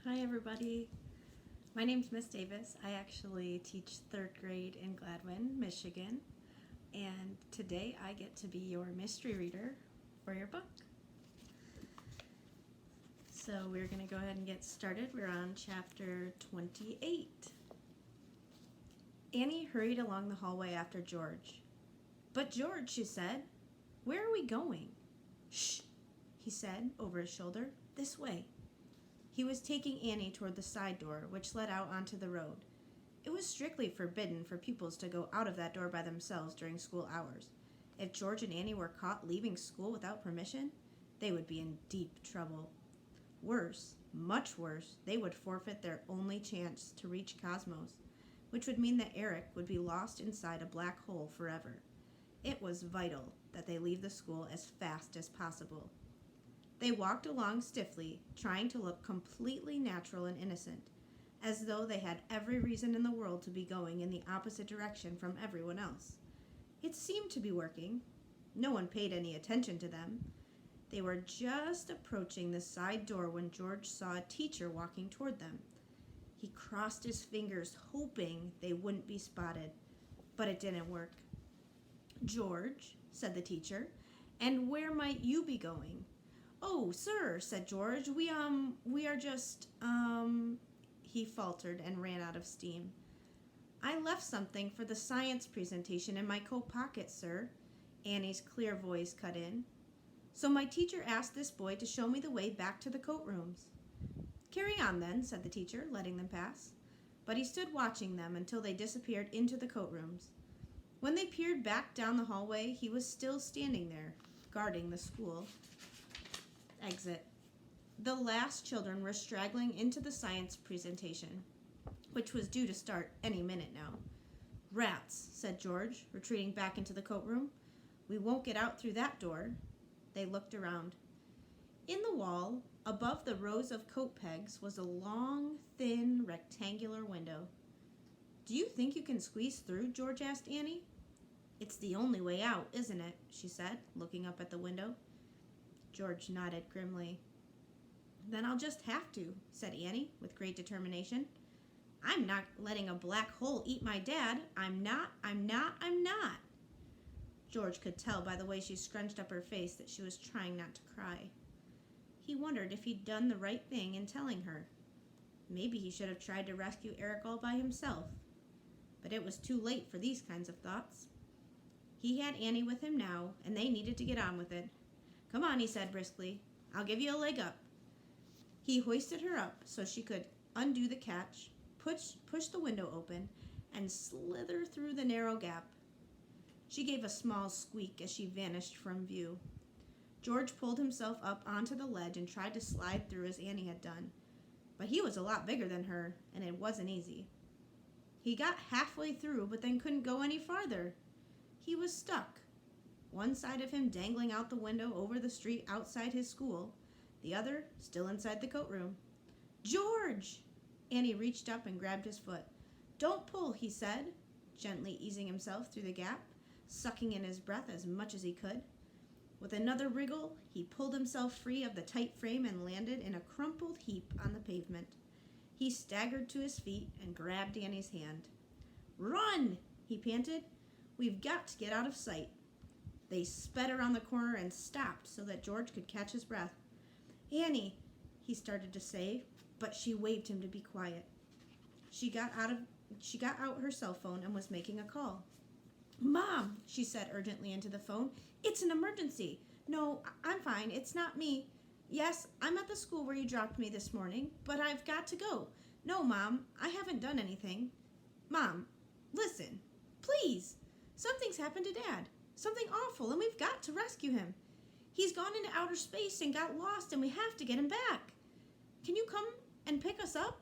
Hi everybody, my name's Miss Davis. I actually teach third grade in Gladwin, Michigan, and today I get to be your mystery reader for your book. So we're going to go ahead and get started. We're on chapter 28. Annie hurried along the hallway after George. "But George," she said, "where are we going?" "Shh," he said over his shoulder. "This way." He was taking Annie toward the side door, which led out onto the road. It was strictly forbidden for pupils to go out of that door by themselves during school hours. If George and Annie were caught leaving school without permission, they would be in deep trouble. Worse, much worse, they would forfeit their only chance to reach Cosmos, which would mean that Eric would be lost inside a black hole forever. It was vital that they leave the school as fast as possible. They walked along stiffly, trying to look completely natural and innocent, as though they had every reason in the world to be going in the opposite direction from everyone else. It seemed to be working. No one paid any attention to them. They were just approaching the side door when George saw a teacher walking toward them. He crossed his fingers, hoping they wouldn't be spotted, but it didn't work. "George," said the teacher, "and where might you be going?" "Oh, sir," said George, we are just, he faltered and ran out of steam. "I left something for the science presentation in my coat pocket, sir," Annie's clear voice cut in. "So my teacher asked this boy to show me the way back to the coat rooms." "Carry on, then," said the teacher, letting them pass. But he stood watching them until they disappeared into the coat rooms. When they peered back down the hallway, he was still standing there, guarding the school exit. The last children were straggling into the science presentation, which was due to start any minute now. "Rats," said George, retreating back into the coat room. "We won't get out through that door." They looked around. In the wall, above the rows of coat pegs, was a long, thin, rectangular window. "Do you think you can squeeze through?" George asked Annie. "It's the only way out, isn't it?" she said, looking up at the window. George nodded grimly. "Then I'll just have to," said Annie, with great determination. "I'm not letting a black hole eat my dad. I'm not. George could tell by the way she scrunched up her face that she was trying not to cry. He wondered if he'd done the right thing in telling her. Maybe he should have tried to rescue Eric all by himself. But it was too late for these kinds of thoughts. He had Annie with him now, and they needed to get on with it. "Come on," he said briskly. "I'll give you a leg up." He hoisted her up so she could undo the catch, push the window open, and slither through the narrow gap. She gave a small squeak as she vanished from view. George pulled himself up onto the ledge and tried to slide through as Annie had done. But he was a lot bigger than her, and it wasn't easy. He got halfway through, but then couldn't go any farther. He was stuck. One side of him dangling out the window over the street outside his school, the other still inside the coat room. "George!" Annie reached up and grabbed his foot. "Don't pull," he said, gently easing himself through the gap, sucking in his breath as much as he could. With another wriggle, he pulled himself free of the tight frame and landed in a crumpled heap on the pavement. He staggered to his feet and grabbed Annie's hand. "Run!" he panted. "We've got to get out of sight." They sped around the corner and stopped so that George could catch his breath. "Annie," he started to say, but she waved him to be quiet. She got out her cell phone and was making a call. "Mom," she said urgently into the phone, "it's an emergency. No, I'm fine. It's not me. Yes, I'm at the school where you dropped me this morning, but I've got to go. No, Mom, I haven't done anything. Mom, listen, please. Something's happened to Dad. Something awful, and we've got to rescue him. He's gone into outer space and got lost, and we have to get him back. Can you come and pick us up?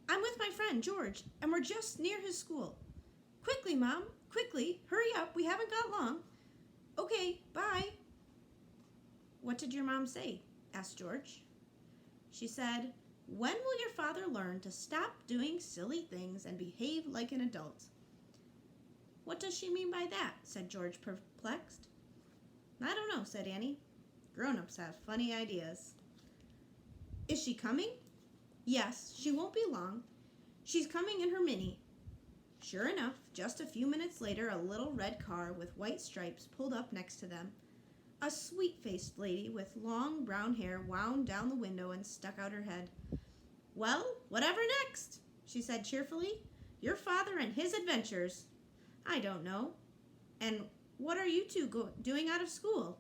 I'm with my friend, George, and we're just near his school. Quickly, Mom, quickly, hurry up, we haven't got long. Okay, bye." "What did your mom say?" asked George. "She said, 'When will your father learn to stop doing silly things and behave like an adult?'" "What does she mean by that?" said George, perplexed. "I don't know," said Annie. "Grown-ups have funny ideas." Is she coming? Yes, she won't be long. She's coming in her Mini. Sure enough, just a few minutes later, a little red car with white stripes pulled up next to them. A sweet-faced lady with long brown hair wound down the window and stuck out her head. Well, whatever next? She said cheerfully. Your father and his adventures. I don't know. And what are you two doing out of school?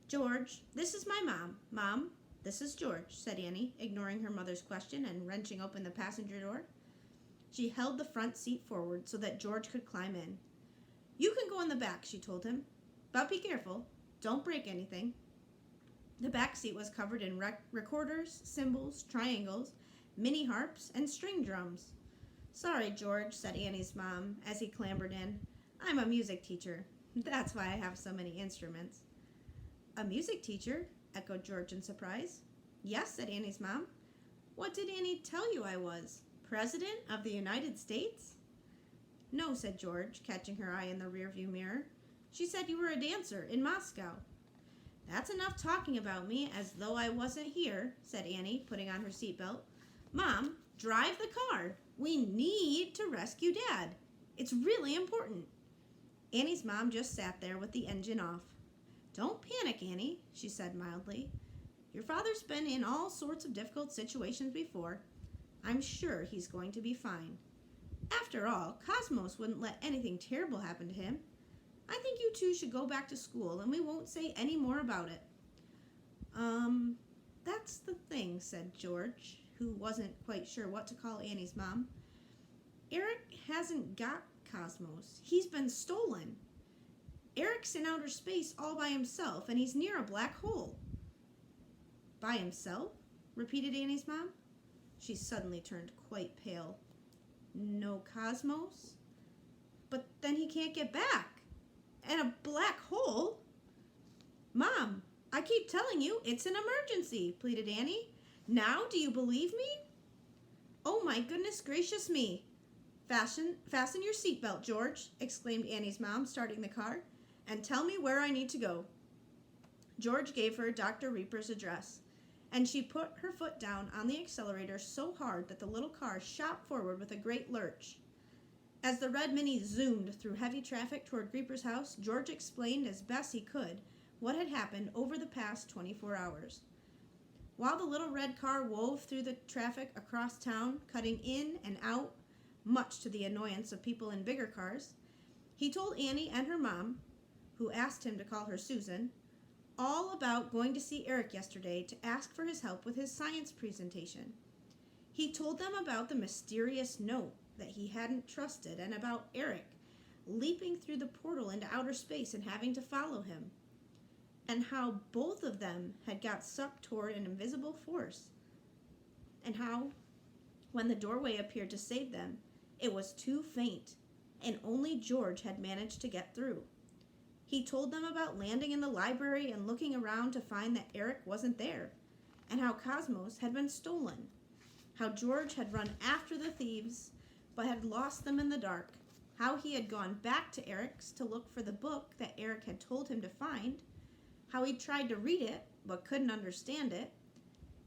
George, this is my mom. Mom, this is George, said Annie, ignoring her mother's question and wrenching open the passenger door. She held the front seat forward so that George could climb in. You can go in the back, she told him. But be careful. Don't break anything. The back seat was covered in recorders, cymbals, triangles, mini harps, and string drums. Sorry, George, said Annie's mom as he clambered in. I'm a music teacher. That's why I have so many instruments. A music teacher? Echoed George in surprise. Yes, said Annie's mom. What did Annie tell you I was? President of the United States? No, said George, catching her eye in the rearview mirror. She said you were a dancer in Moscow. That's enough talking about me as though I wasn't here, said Annie, putting on her seatbelt. Mom, drive the car. We need to rescue Dad. It's really important. Annie's mom just sat there with the engine off. Don't panic, Annie, she said mildly. Your father's been in all sorts of difficult situations before. I'm sure he's going to be fine. After all, Cosmos wouldn't let anything terrible happen to him. I think you two should go back to school and we won't say any more about it. That's the thing, said George, who wasn't quite sure what to call Annie's mom. Eric hasn't got Cosmos. He's been stolen. Eric's in outer space all by himself, and he's near a black hole. By himself? Repeated Annie's mom. She suddenly turned quite pale. No Cosmos? But then he can't get back. And a black hole? Mom, I keep telling you it's an emergency, pleaded Annie. Now do you believe me? Oh my goodness gracious me. Fasten your seatbelt, George, exclaimed Annie's mom, starting the car, and tell me where I need to go. George gave her Dr. Reaper's address, and she put her foot down on the accelerator so hard that the little car shot forward with a great lurch. As the red Mini zoomed through heavy traffic toward Reaper's house, George explained as best he could what had happened over the past 24 hours. While the little red car wove through the traffic across town, cutting in and out, much to the annoyance of people in bigger cars, he told Annie and her mom, who asked him to call her Susan, all about going to see Eric yesterday to ask for his help with his science presentation. He told them about the mysterious note that he hadn't trusted and about Eric leaping through the portal into outer space and having to follow him, and how both of them had got sucked toward an invisible force, and how, when the doorway appeared to save them, it was too faint, and only George had managed to get through. He told them about landing in the library and looking around to find that Eric wasn't there, and how Cosmos had been stolen, how George had run after the thieves but had lost them in the dark, how he had gone back to Eric's to look for the book that Eric had told him to find, how he tried to read it but couldn't understand it,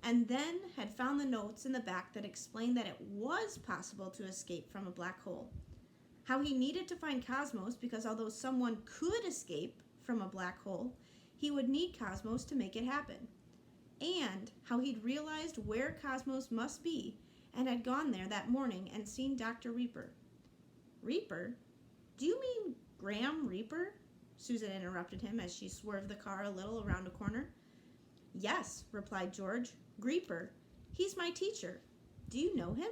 and then had found the notes in the back that explained that it was possible to escape from a black hole. How he needed to find Cosmos because although someone could escape from a black hole, he would need Cosmos to make it happen. And how he'd realized where Cosmos must be and had gone there that morning and seen Dr. Reaper. Reaper? Do you mean Graham Reaper? Susan interrupted him as she swerved the car a little around a corner. Yes, replied George. Reaper. He's my teacher. Do you know him?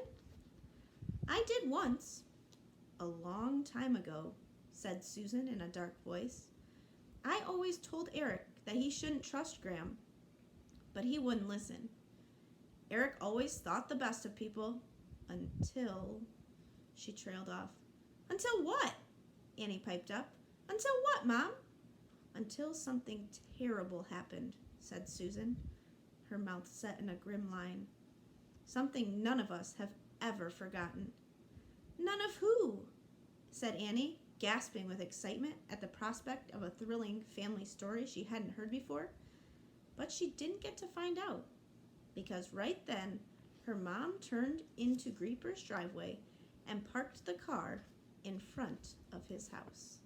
I did once. A long time ago, said Susan in a dark voice. I always told Eric that he shouldn't trust Graham, but he wouldn't listen. Eric always thought the best of people until... She trailed off. Until what? Annie piped up. Until what, Mom? Until something terrible happened, said Susan, her mouth set in a grim line. Something none of us have ever forgotten. None of who? Said Annie, gasping with excitement at the prospect of a thrilling family story she hadn't heard before. But she didn't get to find out. because right then her mom turned into Creeper's driveway and parked the car in front of his house.